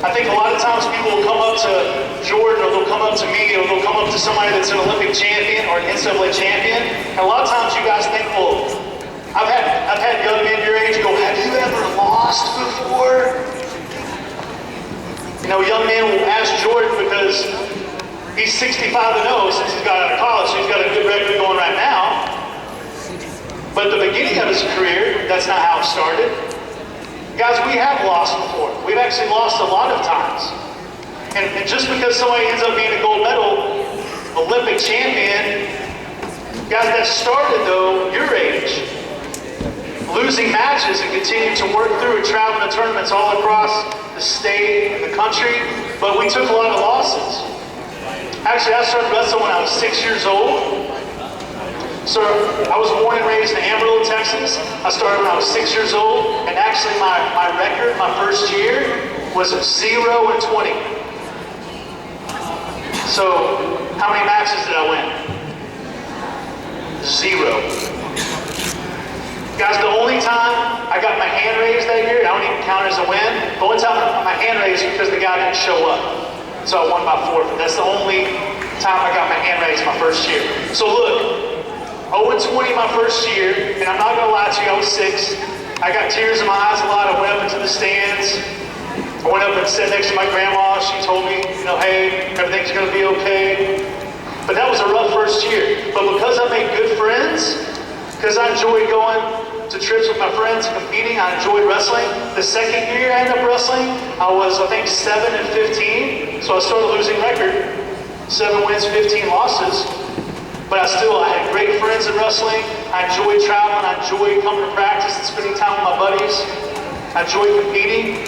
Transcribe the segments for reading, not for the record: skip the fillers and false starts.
I think a lot of times people will come up to Jordan, or they'll come up to me, or they'll come up to somebody that's an Olympic champion or an NCAA champion. And a lot of times you guys think, well, I've had young men your age go, have you ever lost before? You know, young men will ask Jordan because he's 65-0 since he's got out of college, so he's got a good record going right now. But at the beginning of his career, that's not how it started. Guys, we have lost before. We've actually lost a lot of times. And just because somebody ends up being a gold medal Olympic champion, guys, that started, though, your age. Losing matches and continuing to work through and traveling to tournaments all across the state and the country. But we took a lot of losses. Actually, I started wrestling when I was 6 years old. So I was born and raised in Amarillo, Texas. I started when I was 6 years old, and actually my record, my first year, was 0-20. So how many matches did I win? 0. Guys, the only time I got my hand raised that year, I don't even count it as a win. The only time I got my hand raised was because the guy didn't show up. So I won by forfeit. That's the only time I got my hand raised my first year. So look, 0-20 my first year, and I'm not gonna lie to you, I was 6. I got tears in my eyes a lot. I went up into the stands. I went up and sat next to my grandma. She told me, you know, hey, everything's gonna be okay. But that was a rough first year. But because I made good friends, because I enjoyed going to trips with my friends, competing, I enjoyed wrestling. The second year I ended up wrestling, I was, I think, 7-15. So I started losing record. 7 wins, 15 losses. But I had great friends in wrestling. I enjoyed traveling. I enjoyed coming to practice and spending time with my buddies. I enjoyed competing.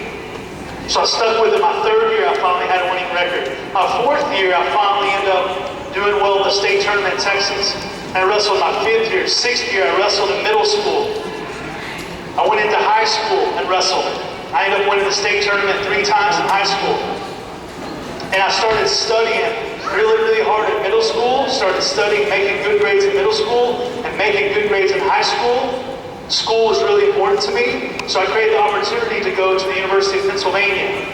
So I stuck with it. My third year, I finally had a winning record. My fourth year, I finally ended up doing well in the state tournament in Texas. And I wrestled my 5th year. 6th year, I wrestled in middle school. I went into high school and wrestled. I ended up winning the state tournament 3 times in high school. And I started studying really hard in middle school, started studying, making good grades in middle school, and making good grades in high school. School was really important to me, so I created the opportunity to go to the University of Pennsylvania.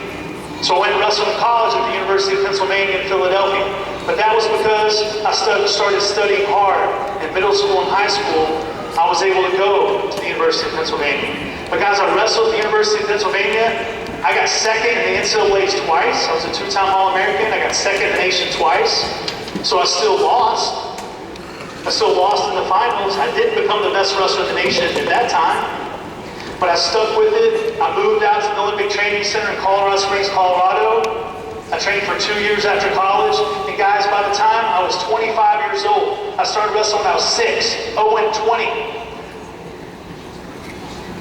So I went and wrestled in college at the University of Pennsylvania in Philadelphia. But that was because I started studying hard in middle school and high school. I was able to go to the University of Pennsylvania. But guys, I wrestled at the University of Pennsylvania. I got second in the NCAAs twice. I was a 2-time All-American. I got second in the nation twice. So I still lost. I still lost in the finals. I didn't become the best wrestler in the nation at that time. But I stuck with it. I moved out to the Olympic Training Center in Colorado Springs, Colorado. I trained for 2 years after college. And guys, by the time I was 25 years old, I started wrestling when I was 6, 0-20.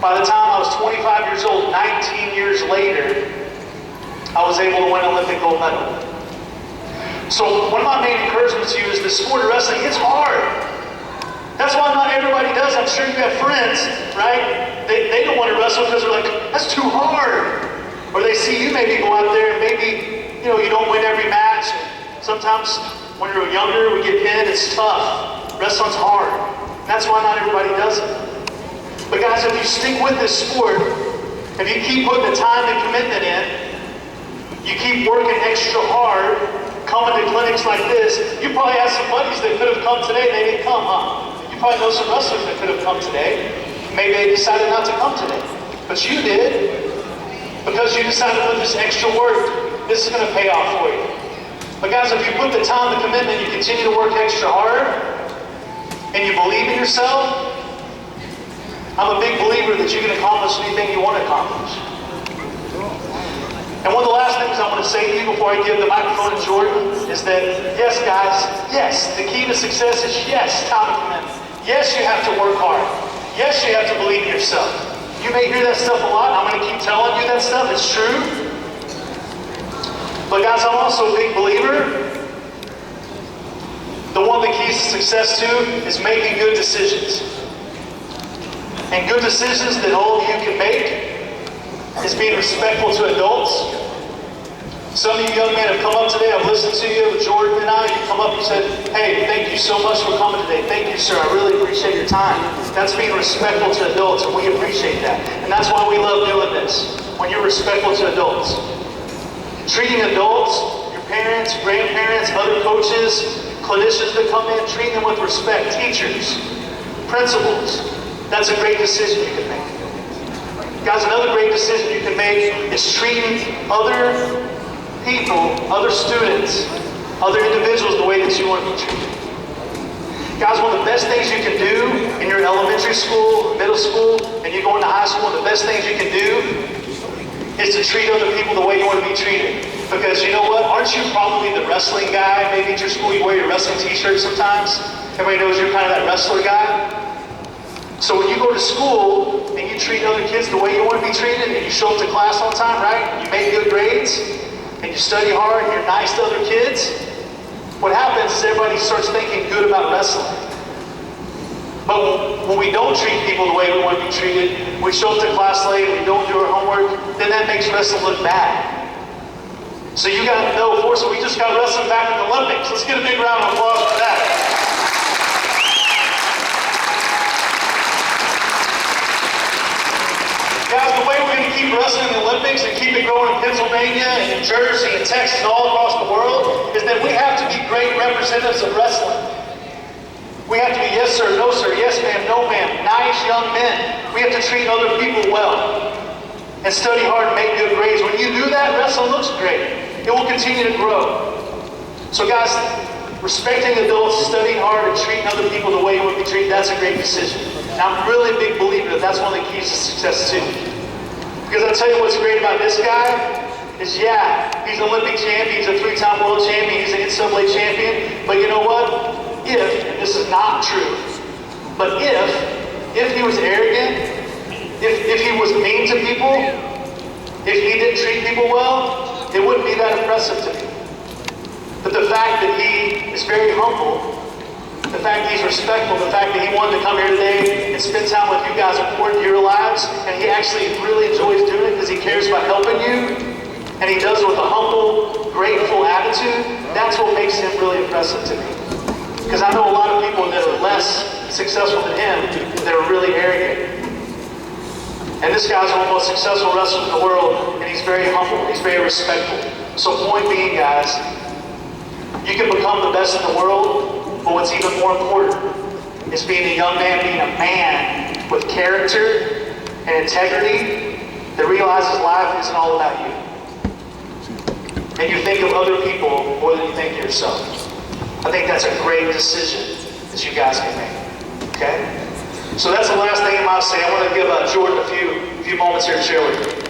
By the time I was 25 years old, 19 years later, I was able to win an Olympic gold medal. So one of my main encouragements to you is the sport of wrestling, it's hard. That's why not everybody does. I'm sure you have friends, right? They don't want to wrestle because they're like, that's too hard. Or they see you maybe go out there and maybe, you know, you don't win every match. Sometimes when you're younger, we get hit, it's tough. Wrestling's hard. That's why not everybody does it. But guys, if you stick with this sport, if you keep putting the time and commitment in, you keep working extra hard, coming to clinics like this, you probably have some buddies that could have come today, they didn't come, huh? You probably know some wrestlers that could have come today. Maybe they decided not to come today. But you did, because you decided to put this extra work. This is going to pay off for you. But guys, if you put the time and commitment, you continue to work extra hard, and you believe in yourself, I'm a big believer that you can accomplish anything you want to accomplish. And one of the last things I want to say to you before I give the microphone to Jordan is that, yes, guys, yes, the key to success is, yes, time and commitment. Yes, you have to work hard. Yes, you have to believe in yourself. You may hear that stuff a lot. I'm going to keep telling you that stuff. It's true. But guys, I'm also a big believer that one of the keys to success, too, is making good decisions. And good decisions that all of you can make is being respectful to adults. Some of you young men have come up today. I've listened to you with Jordan and I. You come up and said, hey, thank you so much for coming today. Thank you, sir. I really appreciate your time. That's being respectful to adults, and we appreciate that. And that's why we love doing this, when you're respectful to adults. Treating adults, your parents, grandparents, other coaches, clinicians that come in, treating them with respect, teachers, principals. That's a great decision you can make. Guys, another great decision you can make is treating other people, other students, other individuals the way that you want to be treated. Guys, one of the best things you can do in your elementary school, middle school, and you go into high school, the best things you can do is to treat other people the way you want to be treated. Because you know what? Aren't you probably the wrestling guy? Maybe at your school you wear your wrestling t-shirt sometimes. Everybody knows you're kind of that wrestler guy. So when you go to school and you treat other kids the way you want to be treated, and you show up to class on time, right? You make good grades, and you study hard, and you're nice to other kids, what happens is everybody starts thinking good about wrestling. But when we don't treat people the way we want to be treated, we show up to class late, we don't do our homework, then that makes wrestling look bad. So you got to know, for so we just got wrestling back in the Olympics. Let's get a big round of applause for that. Guys, the way we're going to keep wrestling in the Olympics and keep it growing in Pennsylvania and New Jersey and Texas and all across the world is that we have to be great representatives of wrestling. We have to be yes sir, no sir, yes ma'am, no ma'am, nice young men. We have to treat other people well and study hard and make good grades. When you do that, wrestling looks great. It will continue to grow. So guys, respecting adults, studying hard, and treating other people the way you would be treated, that's a great decision. And I'm really a big believer that that's one of the keys to success too. Because I'll tell you what's great about this guy is, yeah, he's an Olympic champion, he's a 3-time world champion, he's an NCAA champion, but you know what? If, and this is not true, but if he was arrogant, if he was mean to people, if he didn't treat people well, it wouldn't be that impressive to me. But the fact that he is very humble, the fact that he's respectful, the fact that he wanted to come here today and spend time with you guys and pour into your lives, and he actually really enjoys doing it because he cares about helping you, and he does it with a humble, grateful attitude, that's what makes him really impressive to me. Because I know a lot of people that are less successful than him that are really arrogant. And this guy's one of the most successful wrestlers in the world, and he's very humble, he's very respectful. So point being, guys, you can become the best in the world, but what's even more important is being a young man, being a man with character and integrity that realizes life isn't all about you. And you think of other people more than you think of yourself. I think that's a great decision that you guys can make, okay? So that's the last thing I might say. I want to give Jordan a few moments here to share with you.